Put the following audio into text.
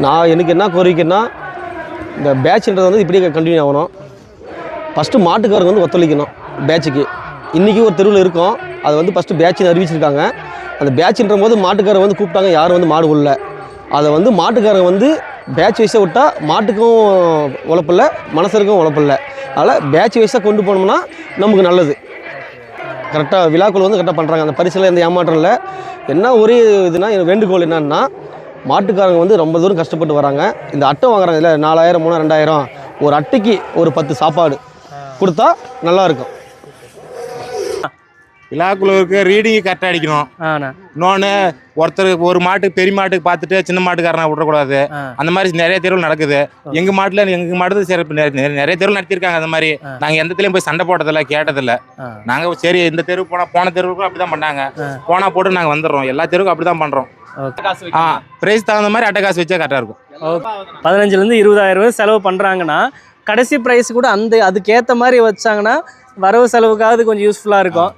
நான் எனக்கு என்ன கோரிக்கைன்னா இந்த பேட்ச்ன்றது வந்து இப்படியே கண்டினியூ ஆகணும். ஃபஸ்ட்டு மாட்டுக்காரங்க வந்து ஒத்துழைக்கணும் பேட்சுக்கு. இன்றைக்கி ஒரு தெருவில் இருக்கோம், அது வந்து ஃபஸ்ட்டு பேட்சுன்னு அறிவிச்சிருக்காங்க. அந்த பேட்சுன்ற போது மாட்டுக்காரர் வந்து கூப்பிட்டாங்க, யாரும் வந்து மாடு உள்ள அதை வந்து மாட்டுக்காரங்க வந்து பேட்ச் வைஸாக விட்டால் மாட்டுக்கும் உழப்பில்லை, மனசருக்கும் உழப்பில்லை. அதனால் பேட்ச் வைஸாக கொண்டு போனோம்னா நமக்கு நல்லது. கரெக்டாக விழாக்கள் வந்து கரெக்டாக பண்ணுறாங்க. அந்த பரிசில் எந்த ஏமாற்றம் இல்லை. என்ன ஒரே இதுனா வேண்டுகோள் என்னன்னா, மாட்டுக்காரங்க வந்து ரொம்ப தூரம் கஷ்டப்பட்டு வராங்க. இந்த அட்டை வாங்குறாங்க இல்லை 4000 3000 2000 ஒரு அட்டைக்கு ஒரு 10 சாப்பாடு கொடுத்தா நல்லாயிருக்கும். விழாக்குழுவுக்கு ரீடிங்கு கரெக்டாக அடிக்கணும். இன்னொன்று ஒருத்தருக்கு ஒரு மாட்டுக்கு பெரிய மாட்டுக்கு பார்த்துட்டு சின்ன மாட்டுக்காரனை விடக்கூடாது. அந்த மாதிரி நிறைய தெருவில் நடக்குது. எங்கள் மாட்டு சிறப்பு நிறைய தெருவில் நடத்திருக்காங்க. அந்த மாதிரி நாங்கள் எந்த தெருலையும் போய் சண்டை போட்டதில்லை, கேட்டதில்லை. நாங்கள் சரி இந்த தெருவுக்கு போன தெருவுக்கும் அப்படி தான் பண்ணாங்க. போனால் போட்டு நாங்கள் வந்துடுறோம். எல்லா தெருவுக்கும் அப்படி தான் பண்ணுறோம். பிரைஸ் தகுந்த மாதிரி அட்டை காசு வச்சா கரெக்டாக இருக்கும். 15,000 20,000 செலவு பண்ணுறாங்கன்னா கடைசி ப்ரைஸ் கூட அதுக்கேற்ற மாதிரி வச்சாங்கன்னா வரவு செலவுக்காவது கொஞ்சம் யூஸ்ஃபுல்லாக இருக்கும்.